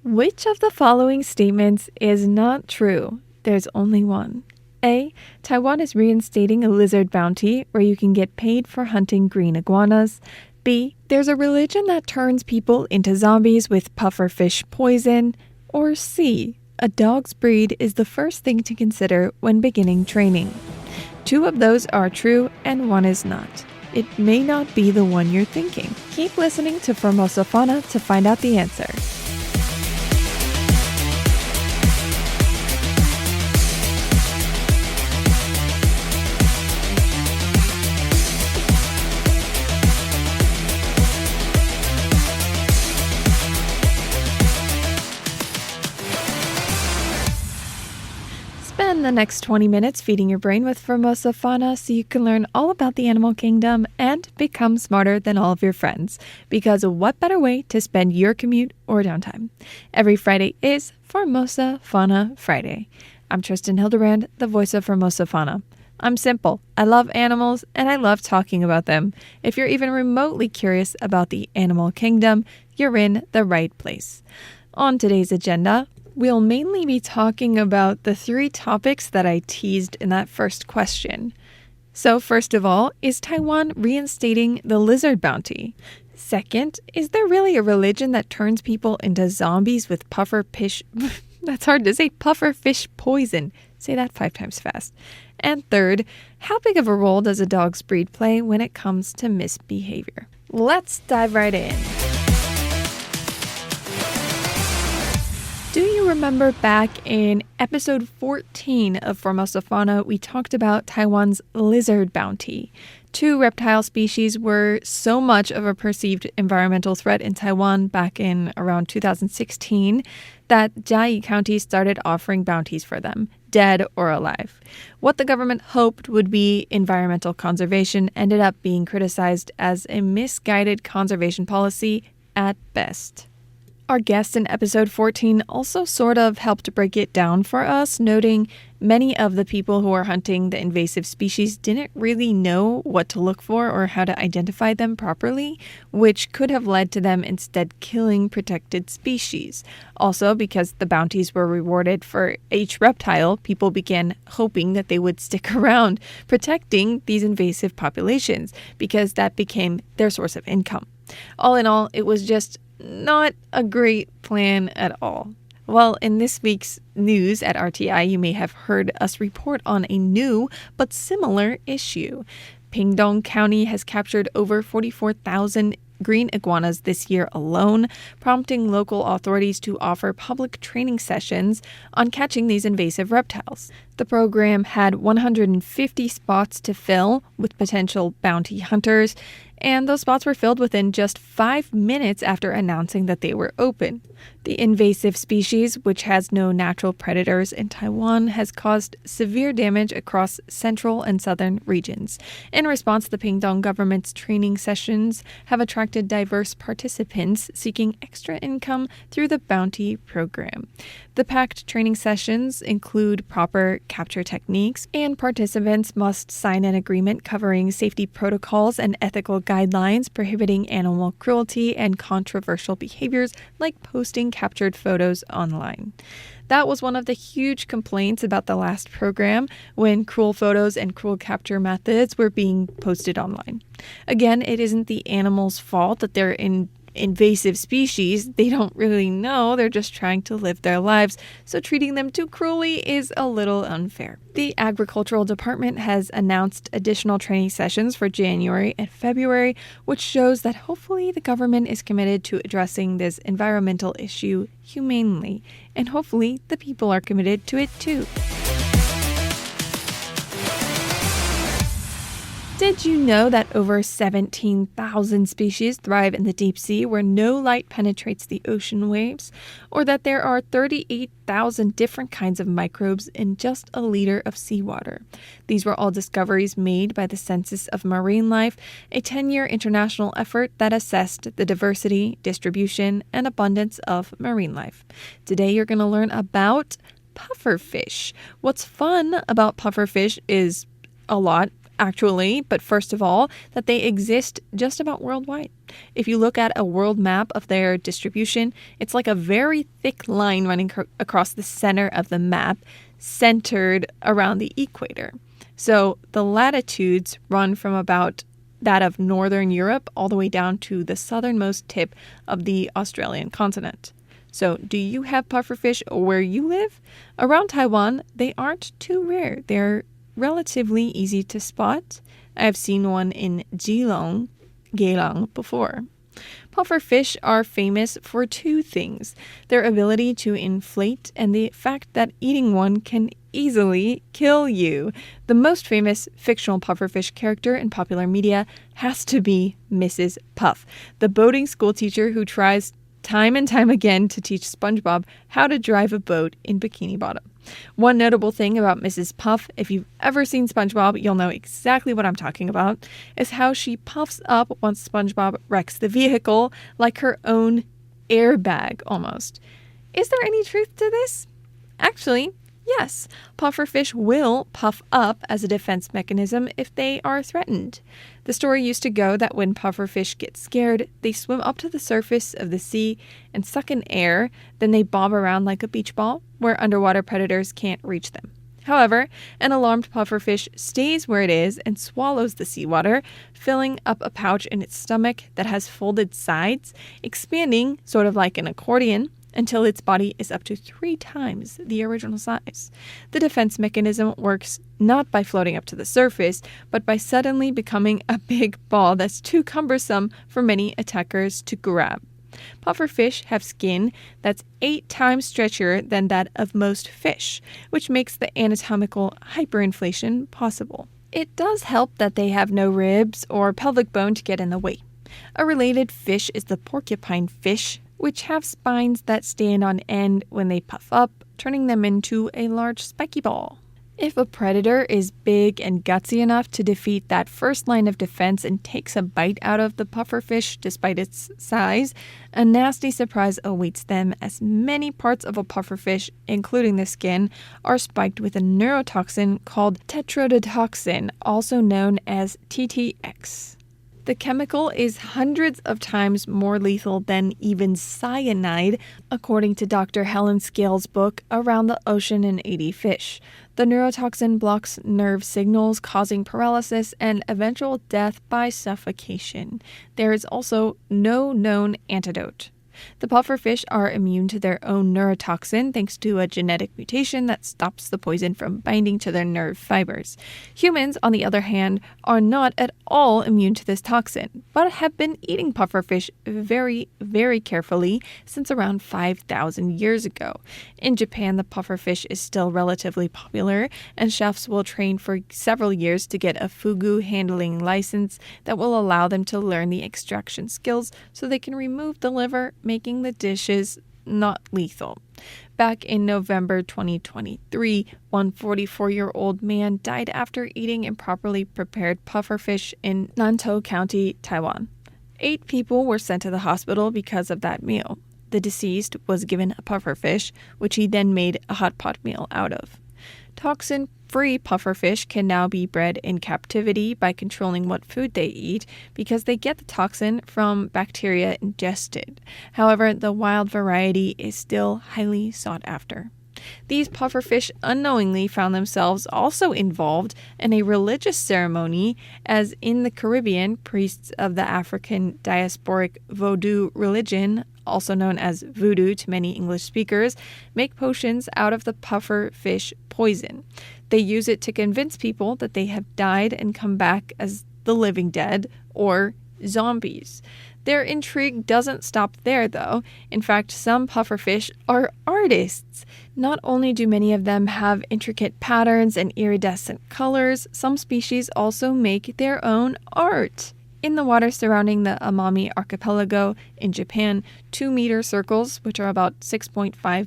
Which of the following statements is not true? There's only one. A. Taiwan is reinstating a lizard bounty where you can get paid for hunting green iguanas. B. There's a religion that turns people into zombies with pufferfish poison. Or C. A dog's breed is the first thing to consider when beginning training. 2 of those are true and 1 is not. It may not be the one you're thinking. Keep listening to Formosa Fauna to find out the answer. Spend the next 20 minutes feeding your brain with Formosa Fauna so you can learn all about the animal kingdom and become smarter than all of your friends. Because what better way to spend your commute or downtime? Every Friday is Formosa Fauna Friday. I'm Tristan Hildebrand, the voice of Formosa Fauna. I'm simple. I love animals and I love talking about them. If you're even remotely curious about the animal kingdom, you're in the right place. On today's agenda, we'll mainly be talking about the 3 topics that I teased in that first question. So first of all, is Taiwan reinstating the lizard bounty? Second, is there really a religion that turns people into zombies with pufferfish? That's hard to say. Pufferfish poison. Say that 5 times fast. And third, how big of a role does a dog's breed play when it comes to misbehavior? Let's dive right in. Do you remember back in episode 14 of Formosa Fauna, we talked about Taiwan's lizard bounty? 2 reptile species were so much of a perceived environmental threat in Taiwan back in around 2016 that Jiayi County started offering bounties for them, dead or alive. What the government hoped would be environmental conservation ended up being criticized as a misguided conservation policy at best. Our guest in episode 14 also sort of helped break it down for us, noting many of the people who are hunting the invasive species didn't really know what to look for or how to identify them properly, which could have led to them instead killing protected species. Also, because the bounties were rewarded for each reptile, people began hoping that they would stick around protecting these invasive populations because that became their source of income. All in all, it was just not a great plan at all. Well, in this week's news at RTI, you may have heard us report on a new but similar issue. Pingdong County has captured over 44,000 green iguanas this year alone, prompting local authorities to offer public training sessions on catching these invasive reptiles. The program had 150 spots to fill with potential bounty hunters, and those spots were filled within just 5 minutes after announcing that they were open. The invasive species, which has no natural predators in Taiwan, has caused severe damage across central and southern regions. In response, the Pingdong government's training sessions have attracted diverse participants seeking extra income through the bounty program. The packed training sessions include proper capture techniques, and participants must sign an agreement covering safety protocols and ethical guidelines prohibiting animal cruelty and controversial behaviors like posting captured photos online. That was one of the huge complaints about the last program, when cruel photos and cruel capture methods were being posted online. Again, it isn't the animal's fault that they're invasive species. They don't really know. They're just trying to live their lives. So treating them too cruelly is a little unfair. The Agricultural Department has announced additional training sessions for January and February, which shows that hopefully the government is committed to addressing this environmental issue humanely. And hopefully the people are committed to it too. Did you know that over 17,000 species thrive in the deep sea where no light penetrates the ocean waves? Or that there are 38,000 different kinds of microbes in just a liter of seawater? These were all discoveries made by the Census of Marine Life, a 10-year international effort that assessed the diversity, distribution, and abundance of marine life. Today you're going to learn about pufferfish. What's fun about pufferfish is a lot. actually, but first of all, that they exist just about worldwide. If you look at a world map of their distribution, it's like a very thick line running across the center of the map, centered around the equator. So the latitudes run from about that of northern Europe all the way down to the southernmost tip of the Australian continent. So do you have pufferfish where you live? Around Taiwan, they aren't too rare. They're relatively easy to spot. I have seen one in Geylang before. Pufferfish are famous for two things: their ability to inflate and the fact that eating one can easily kill you. The most famous fictional pufferfish character in popular media has to be Mrs. Puff, the boating school teacher who tries time and time again to teach SpongeBob how to drive a boat in Bikini Bottom. One notable thing about Mrs. Puff, if you've ever seen SpongeBob, you'll know exactly what I'm talking about, is how she puffs up once SpongeBob wrecks the vehicle, like her own airbag almost. Is there any truth to this? Actually, yes. Pufferfish will puff up as a defense mechanism if they are threatened. The story used to go that when pufferfish get scared, they swim up to the surface of the sea and suck in air, then they bob around like a beach ball, where underwater predators can't reach them. However, an alarmed pufferfish stays where it is and swallows the seawater, filling up a pouch in its stomach that has folded sides, expanding, sort of like an accordion, until its body is up to 3 times the original size. The defense mechanism works not by floating up to the surface, but by suddenly becoming a big ball that's too cumbersome for many attackers to grab. Pufferfish have skin that's 8 times stretchier than that of most fish, which makes the anatomical hyperinflation possible. It does help that they have no ribs or pelvic bone to get in the way. A related fish is the porcupine fish, which have spines that stand on end when they puff up, turning them into a large spiky ball. If a predator is big and gutsy enough to defeat that first line of defense and takes a bite out of the pufferfish despite its size, a nasty surprise awaits them, as many parts of a pufferfish, including the skin, are spiked with a neurotoxin called tetrodotoxin, also known as TTX. The chemical is hundreds of times more lethal than even cyanide, according to Dr. Helen Scales' book, Around the Ocean and 80 Fish. The neurotoxin blocks nerve signals, causing paralysis and eventual death by suffocation. There is also no known antidote. The pufferfish are immune to their own neurotoxin thanks to a genetic mutation that stops the poison from binding to their nerve fibers. Humans, on the other hand, are not at all immune to this toxin, but have been eating pufferfish very, very carefully since around 5,000 years ago. In Japan, the pufferfish is still relatively popular, and chefs will train for several years to get a fugu handling license that will allow them to learn the extraction skills so they can remove the liver, making the dishes not lethal. Back in November 2023, one 44-year-old man died after eating improperly prepared pufferfish in Nantou County, Taiwan. 8 people were sent to the hospital because of that meal. The deceased was given a pufferfish, which he then made a hot pot meal out of. Toxin-free pufferfish can now be bred in captivity by controlling what food they eat because they get the toxin from bacteria ingested. However, the wild variety is still highly sought after. These pufferfish unknowingly found themselves also involved in a religious ceremony, as in the Caribbean, priests of the African diasporic Vodou religion, also known as voodoo to many English speakers, make potions out of the pufferfish poison. They use it to convince people that they have died and come back as the living dead, or zombies. Their intrigue doesn't stop there, though. In fact, some pufferfish are artists. Not only do many of them have intricate patterns and iridescent colors, some species also make their own art. In the water surrounding the Amami archipelago in Japan, 2-meter circles, which are about 6.5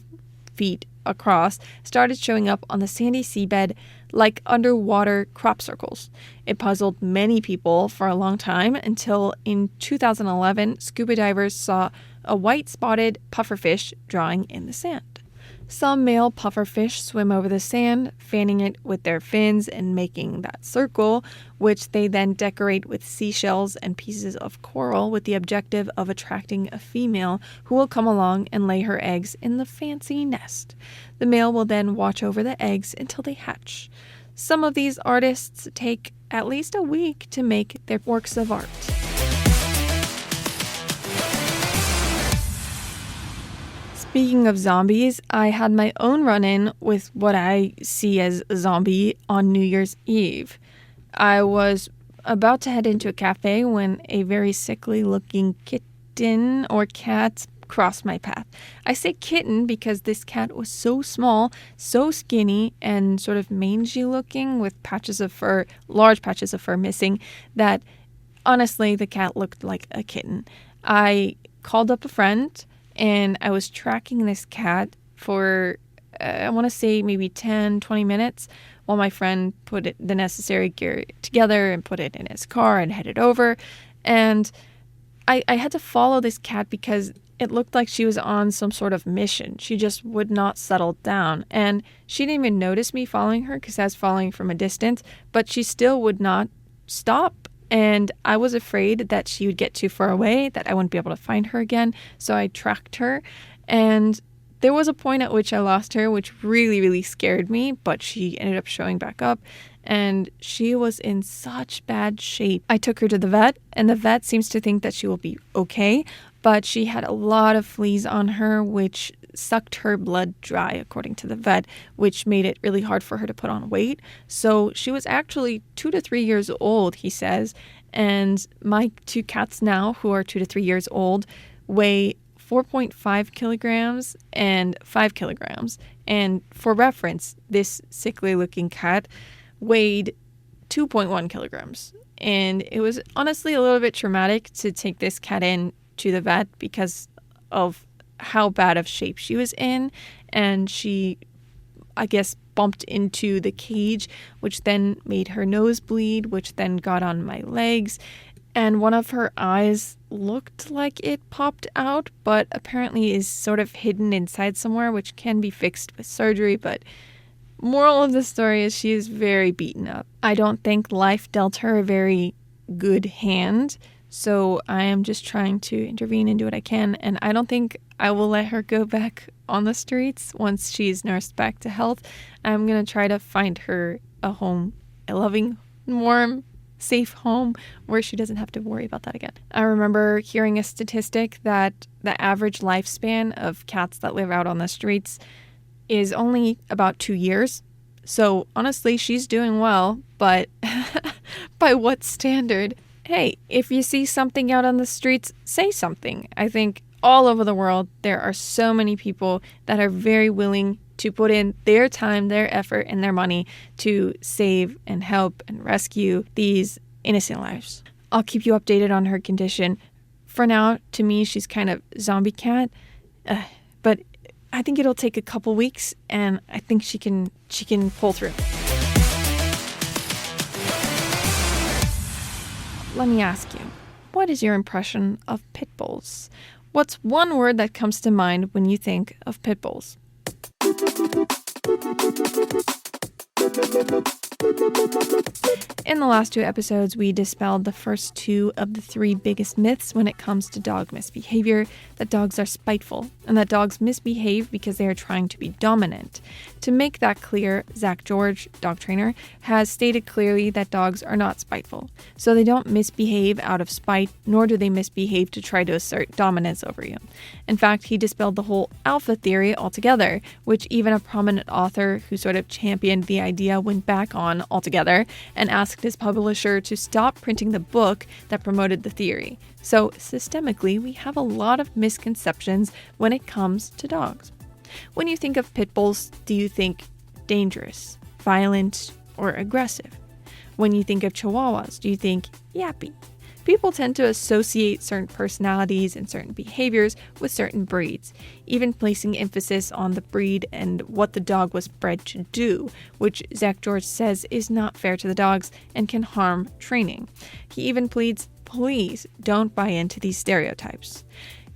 feet across, started showing up on the sandy seabed like underwater crop circles. It puzzled many people for a long time until in 2011, scuba divers saw a white spotted pufferfish drawing in the sand. Some male pufferfish swim over the sand, fanning it with their fins and making that circle, which they then decorate with seashells and pieces of coral with the objective of attracting a female who will come along and lay her eggs in the fancy nest. The male will then watch over the eggs until they hatch. Some of these artists take at least a week to make their works of art. Speaking of zombies, I had my own run-in with what I see as a zombie on New Year's Eve. I was about to head into a cafe when a very sickly-looking kitten or cat crossed my path. I say kitten because this cat was so small, so skinny, and sort of mangy-looking with patches of fur, large patches of fur missing, that honestly, the cat looked like a kitten. I called up a friend, and I was tracking this cat for, I want to say maybe 10, 20 minutes while my friend put the necessary gear together and put it in his car and headed over. And I had to follow this cat because it looked like she was on some sort of mission. She just would not settle down. And she didn't even notice me following her because I was following from a distance, but she still would not stop. And I was afraid that she would get too far away, that I wouldn't be able to find her again. So I tracked her. And there was a point at which I lost her, which really, really scared me. But she ended up showing back up. And she was in such bad shape. I took her to the vet, and the vet seems to think that she will be okay. But she had a lot of fleas on her, which sucked her blood dry, according to the vet, which made it really hard for her to put on weight. So she was actually 2 to 3 years old, he says. And my 2 cats now, who are 2 to 3 years old, weigh 4.5 kilograms and 5 kilograms. And for reference, this sickly-looking cat weighed 2.1 kilograms. And it was honestly a little bit traumatic to take this cat in to the vet because of how bad of shape she was in. And she, I guess, bumped into the cage, which then made her nose bleed, which then got on my legs. And one of her eyes looked like it popped out, but apparently is sort of hidden inside somewhere, which can be fixed with surgery. But moral of the story is she is very beaten up. I don't think life dealt her a very good hand. So I am just trying to intervene and do what I can. And I don't think I will let her go back on the streets once she's nursed back to health. I'm going to try to find her a home, a loving, warm, safe home where she doesn't have to worry about that again. I remember hearing a statistic that the average lifespan of cats that live out on the streets is only about 2 years. So honestly, she's doing well, but by what standard? Hey, if you see something out on the streets, say something. I think all over the world, there are so many people that are very willing to put in their time, their effort, and their money to save and help and rescue these innocent lives. I'll keep you updated on her condition. For now, to me, she's kind of zombie cat, but I think it'll take a couple weeks, and I think she can pull through. Let me ask you, what is your impression of pit bulls? What's one word that comes to mind when you think of pit bulls? In the last 2 episodes, we dispelled the first 2 of the 3 biggest myths when it comes to dog misbehavior, that dogs are spiteful, and that dogs misbehave because they are trying to be dominant. To make that clear, Zach George, dog trainer, has stated clearly that dogs are not spiteful. So they don't misbehave out of spite, nor do they misbehave to try to assert dominance over you. In fact, he dispelled the whole alpha theory altogether, which even a prominent author who sort of championed the idea went back on altogether and asked his publisher to stop printing the book that promoted the theory. So systemically, we have a lot of misconceptions when it comes to dogs. When you think of pit bulls, do you think dangerous, violent, or aggressive? When you think of chihuahuas, do you think yappy? People tend to associate certain personalities and certain behaviors with certain breeds, even placing emphasis on the breed and what the dog was bred to do, which Zach George says is not fair to the dogs and can harm training. He even pleads, please don't buy into these stereotypes.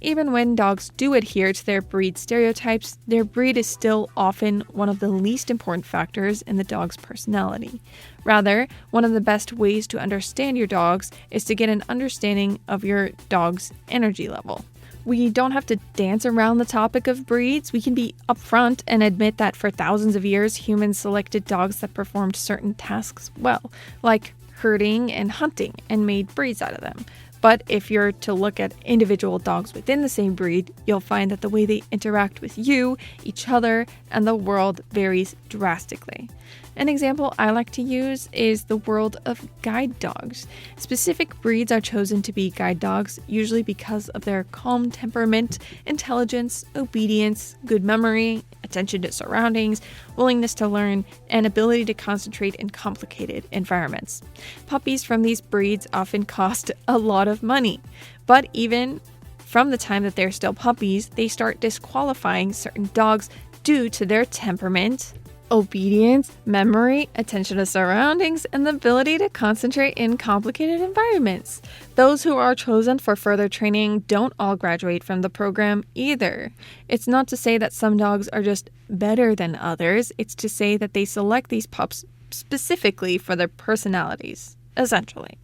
Even when dogs do adhere to their breed stereotypes, their breed is still often one of the least important factors in the dog's personality. Rather, one of the best ways to understand your dogs is to get an understanding of your dog's energy level. We don't have to dance around the topic of breeds. We can be upfront and admit that for thousands of years, humans selected dogs that performed certain tasks well, like herding and hunting, and made breeds out of them. But if you're to look at individual dogs within the same breed, you'll find that the way they interact with you, each other, and the world varies drastically. An example I like to use is the world of guide dogs. Specific breeds are chosen to be guide dogs, usually because of their calm temperament, intelligence, obedience, good memory, attention to surroundings, willingness to learn, and ability to concentrate in complicated environments. Puppies from these breeds often cost a lot of money, but even from the time that they're still puppies, they start disqualifying certain dogs due to their temperament, obedience, memory, attention to surroundings, and the ability to concentrate in complicated environments. Those who are chosen for further training don't all graduate from the program either. It's not to say that some dogs are just better than others, it's to say that they select these pups specifically for their personalities, essentially.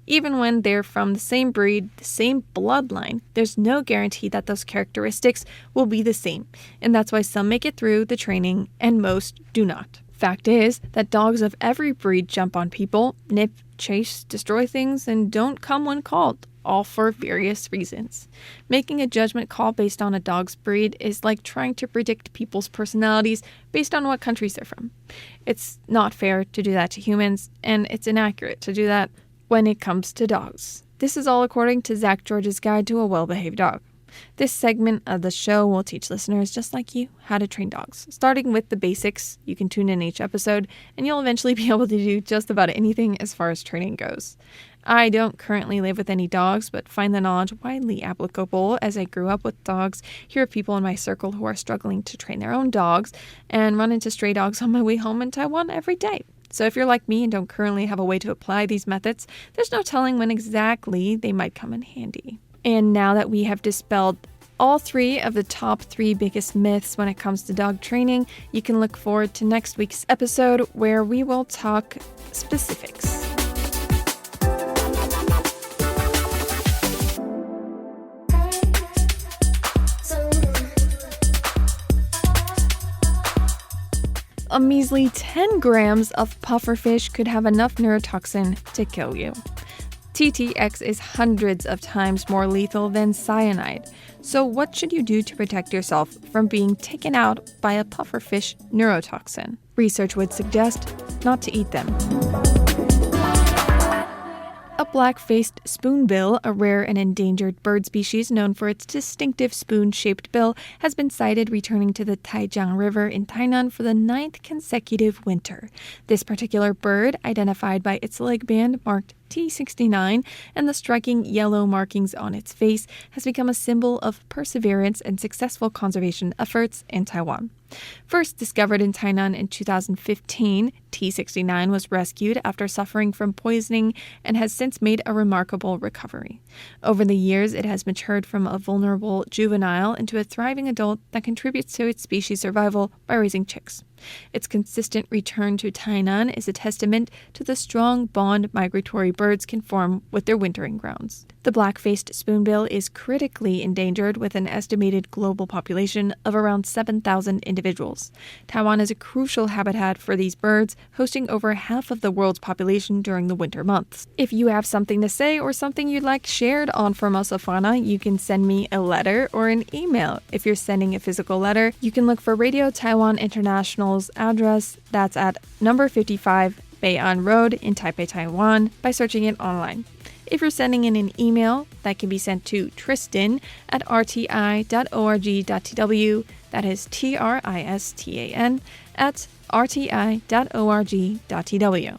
Even when they're from the same breed, the same bloodline, there's no guarantee that those characteristics will be the same, and that's why some make it through the training and most do not. Fact is that dogs of every breed jump on people, nip, chase, destroy things, and don't come when called, all for various reasons. Making a judgment call based on a dog's breed is like trying to predict people's personalities based on what countries they're from. It's not fair to do that to humans, and it's inaccurate to do that when it comes to dogs. This is all according to Zach George's Guide to a Well-Behaved Dog. This segment of the show will teach listeners just like you how to train dogs. Starting with the basics, you can tune in each episode, and you'll eventually be able to do just about anything as far as training goes. I don't currently live with any dogs, but find the knowledge widely applicable as I grew up with dogs, hear of people in my circle who are struggling to train their own dogs, and run into stray dogs on my way home in Taiwan every day. So if you're like me and don't currently have a way to apply these methods, there's no telling when exactly they might come in handy. And now that we have dispelled all three of the top 3 biggest myths when it comes to dog training, you can look forward to next week's episode where we will talk specifics. A measly 10 grams of pufferfish could have enough neurotoxin to kill you. TTX is hundreds of times more lethal than cyanide. So what should you do to protect yourself from being taken out by a pufferfish neurotoxin? Research would suggest not to eat them. A black-faced spoonbill, a rare and endangered bird species known for its distinctive spoon-shaped bill, has been sighted returning to the Taijiang River in Tainan for the 9th consecutive winter. This particular bird, identified by its leg band marked T69 and the striking yellow markings on its face, has become a symbol of perseverance and successful conservation efforts in Taiwan. First discovered in Tainan in 2015, T69 was rescued after suffering from poisoning and has since made a remarkable recovery. Over the years, it has matured from a vulnerable juvenile into a thriving adult that contributes to its species survival by raising chicks. Its consistent return to Tainan is a testament to the strong bond migratory birds can form with their wintering grounds. The black-faced spoonbill is critically endangered with an estimated global population of around 7,000 individuals. Taiwan is a crucial habitat for these birds, hosting over half of the world's population during the winter months. If you have something to say or something you'd like shared on Formosa Fauna, you can send me a letter or an email. If you're sending a physical letter, you can look for Radio Taiwan International's address. That's at number 55 Bei'an Road in Taipei, Taiwan, by searching it online. If you're sending in an email, that can be sent to tristan at rti.org.tw. That is TRISTAN at rti.org.tw.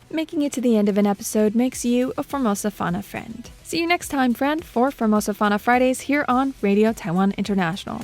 Making it to the end of an episode makes you a Formosa Fauna friend. See you next time, friend, for Formosa Fauna Fridays here on Radio Taiwan International.